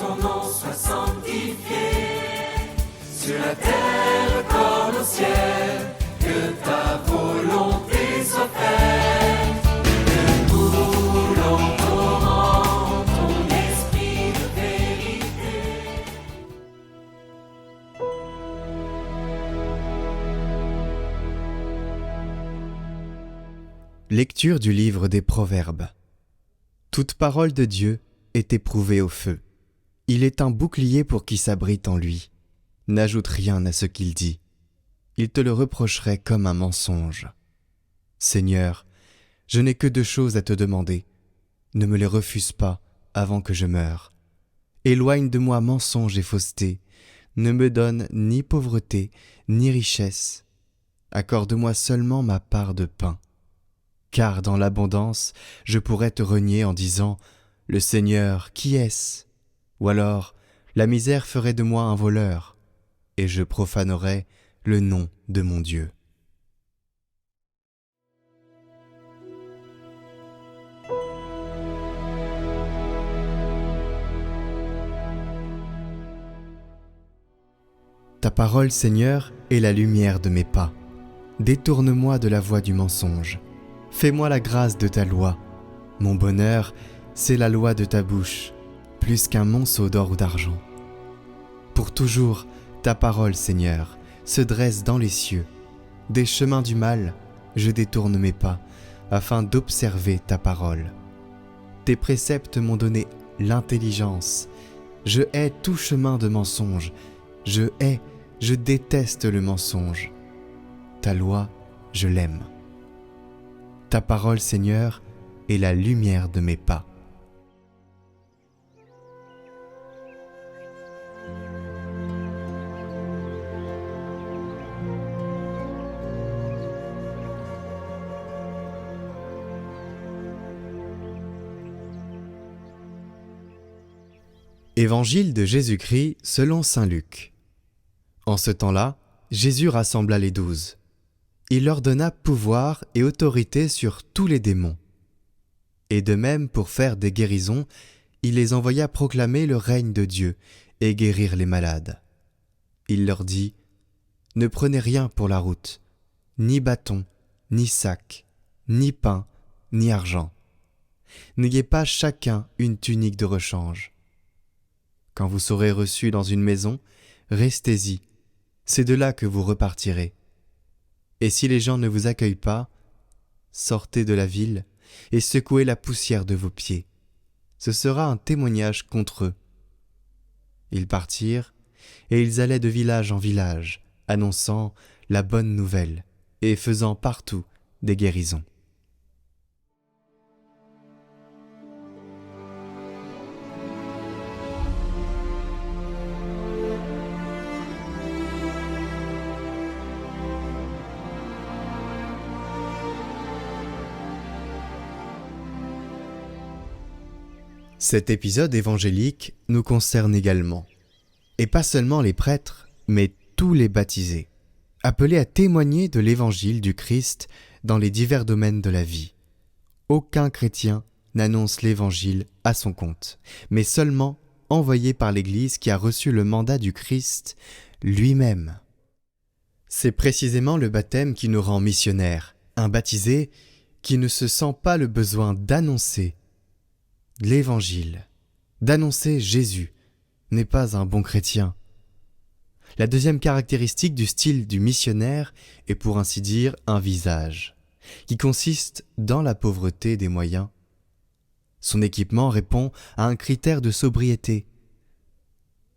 ton nom soit sanctifié, sur la terre comme au ciel, que ta volonté soit faite. Que coule en torrent ton esprit de vérité. Lecture du livre des Proverbes. Toute parole de Dieu est éprouvée au feu. Il est un bouclier pour qui s'abrite en lui. N'ajoute rien à ce qu'il dit. Il te le reprocherait comme un mensonge. Seigneur, je n'ai que 2 choses à te demander. Ne me les refuse pas avant que je meure. Éloigne de moi mensonge et fausseté. Ne me donne ni pauvreté, ni richesse. Accorde-moi seulement ma part de pain. Car dans l'abondance, je pourrais te renier en disant « Le Seigneur, qui est-ce » Ou alors « La misère ferait de moi un voleur » et je profanerais le nom de mon Dieu. Ta parole, Seigneur, est la lumière de mes pas. Détourne-moi de la voie du mensonge. Fais-moi la grâce de ta loi. Mon bonheur, c'est la loi de ta bouche, plus qu'un monceau d'or ou d'argent. Pour toujours, ta parole, Seigneur, se dresse dans les cieux. Des chemins du mal, je détourne mes pas, afin d'observer ta parole. Tes préceptes m'ont donné l'intelligence. Je hais tout chemin de mensonge. Je déteste le mensonge. Ta loi, je l'aime. Ta parole, Seigneur, est la lumière de mes pas. Évangile de Jésus-Christ selon saint Luc. En ce temps-là, Jésus rassembla les 12. Il leur donna pouvoir et autorité sur tous les démons. Et de même, pour faire des guérisons, il les envoya proclamer le règne de Dieu et guérir les malades. Il leur dit « Ne prenez rien pour la route, ni bâton, ni sac, ni pain, ni argent. N'ayez pas chacun une tunique de rechange. Quand vous serez reçus dans une maison, restez-y, c'est de là que vous repartirez. Et si les gens ne vous accueillent pas, sortez de la ville et secouez la poussière de vos pieds. Ce sera un témoignage contre eux. » Ils partirent, et ils allaient de village en village, annonçant la bonne nouvelle et faisant partout des guérisons. Cet épisode évangélique nous concerne également. Et pas seulement les prêtres, mais tous les baptisés, appelés à témoigner de l'évangile du Christ dans les divers domaines de la vie. Aucun chrétien n'annonce l'évangile à son compte, mais seulement envoyé par l'Église qui a reçu le mandat du Christ lui-même. C'est précisément le baptême qui nous rend missionnaires, un baptisé qui ne se sent pas le besoin d'annoncer l'Évangile, d'annoncer Jésus, n'est pas un bon chrétien. La deuxième caractéristique du style du missionnaire est pour ainsi dire un visage, qui consiste dans la pauvreté des moyens. Son équipement répond à un critère de sobriété.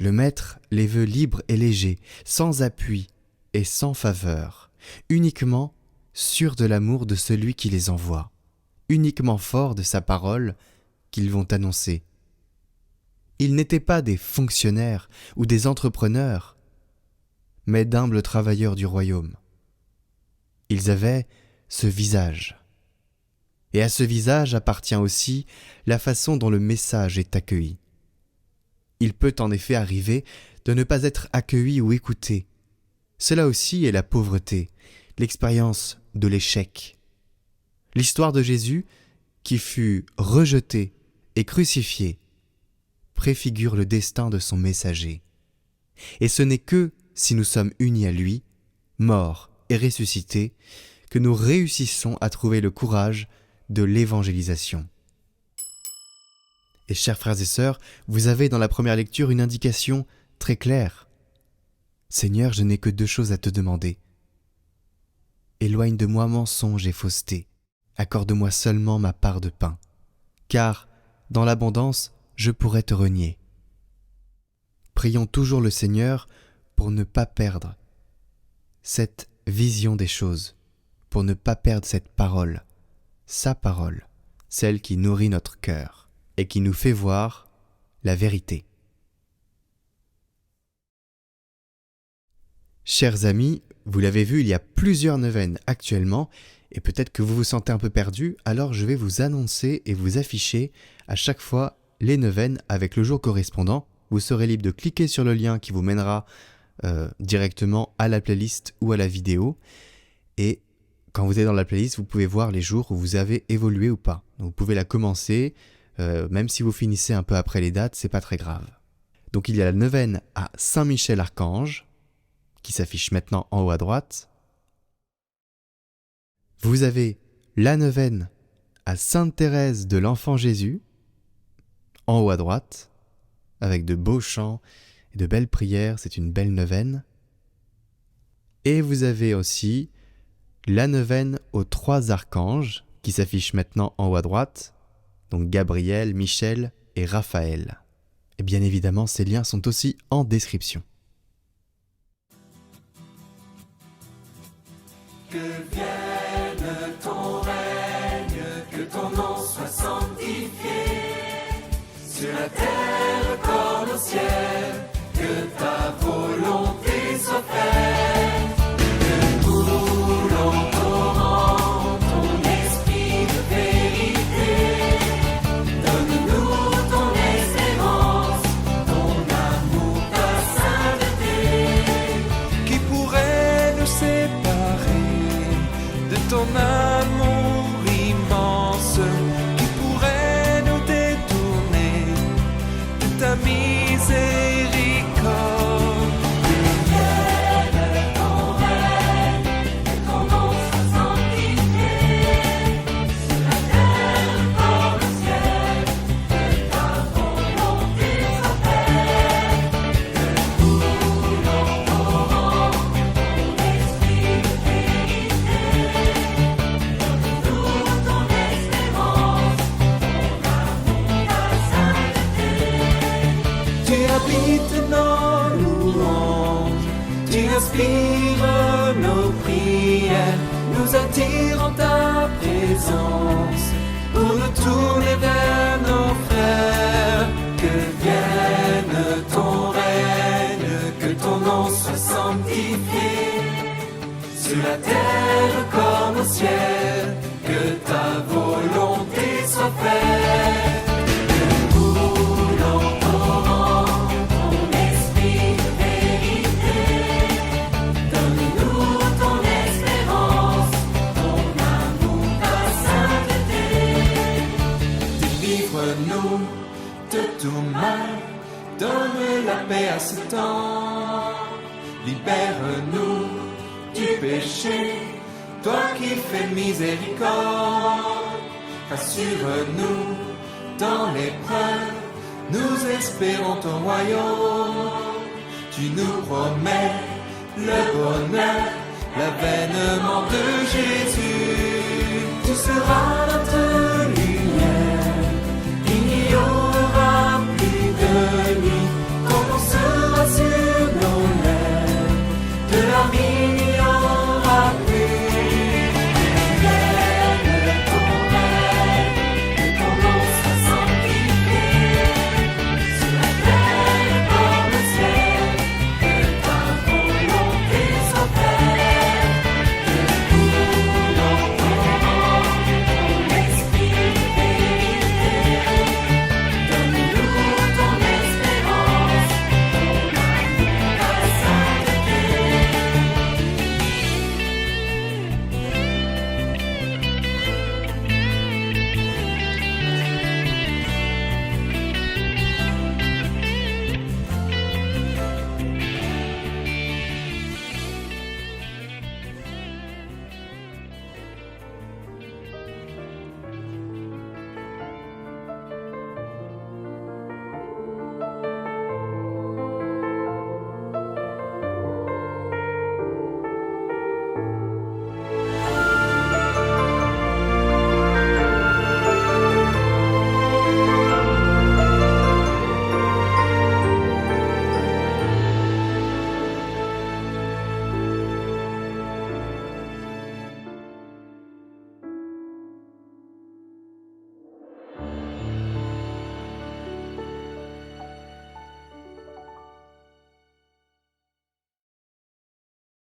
Le maître les veut libres et légers, sans appui et sans faveur, uniquement sûrs de l'amour de celui qui les envoie, uniquement forts de sa parole qu'ils vont annoncer. Ils n'étaient pas des fonctionnaires ou des entrepreneurs, mais d'humbles travailleurs du royaume. Ils avaient ce visage. Et à ce visage appartient aussi la façon dont le message est accueilli. Il peut en effet arriver de ne pas être accueilli ou écouté. Cela aussi est la pauvreté, l'expérience de l'échec. L'histoire de Jésus, qui fut rejeté et crucifié, préfigure le destin de son messager. Et ce n'est que si nous sommes unis à lui, morts et ressuscités, que nous réussissons à trouver le courage de l'évangélisation. Et chers frères et sœurs, vous avez dans la première lecture une indication très claire. Seigneur, je n'ai que 2 choses à te demander. Éloigne de moi mensonge et fausseté. Accorde-moi seulement ma part de pain. Car, dans l'abondance, je pourrais te renier. Prions toujours le Seigneur pour ne pas perdre cette vision des choses, pour ne pas perdre cette parole, sa parole, celle qui nourrit notre cœur et qui nous fait voir la vérité. Chers amis, vous l'avez vu, il y a plusieurs neuvaines actuellement, et peut-être que vous vous sentez un peu perdu, alors je vais vous annoncer et vous afficher à chaque fois les neuvaines avec le jour correspondant. Vous serez libre de cliquer sur le lien qui vous mènera directement à la playlist ou à la vidéo. Et quand vous êtes dans la playlist, vous pouvez voir les jours où vous avez évolué ou pas. Donc vous pouvez la commencer, même si vous finissez un peu après les dates, c'est pas très grave. Donc il y a la neuvaine à Saint-Michel-Archange, qui s'affiche maintenant en haut à droite. Vous avez la neuvaine à Sainte-Thérèse de l'Enfant Jésus, en haut à droite, avec de beaux chants et de belles prières, c'est une belle neuvaine. Et vous avez aussi la neuvaine aux 3 archanges, qui s'affiche maintenant en haut à droite, donc Gabriel, Michel et Raphaël. Et bien évidemment, ces liens sont aussi en description. Que vienne ton règne, que ton nom soit sanctifié, sur la terre comme au ciel, que ta volonté soit faite, que coule en torrent ton esprit de vérité, donne-nous ton espérance, ton amour, ta sainteté. Qui pourrait nous séparer de ton amour immense? Qui pourrait nous détourner de ta miséricorde? Que vienne ton règne, que ton nom soit sanctifié, sur la terre comme au ciel, que ta volonté soit faite, que coule en torrent ton esprit de vérité, donne-nous ton espérance, ton amour, ta sainteté. Tu habites nos louanges, tu inspires nos prières, nous attires en ta présence pour nous tourner vers nos frères. Que vienne ton règne, que ton nom soit sanctifié, sur la terre comme au ciel, que ta volonté soit faite, que coule en torrent ton esprit de vérité, donne-nous ton espérance, ton amour, ta sainteté. Délivre-nous de tout mal, donne la paix à ce temps. Libère-nous du péché, toi qui fais miséricorde. Rassure-nous dans l'épreuve, nous espérons ton royaume. Tu nous promets le bonheur, l'avènement de Jésus. Tu seras notre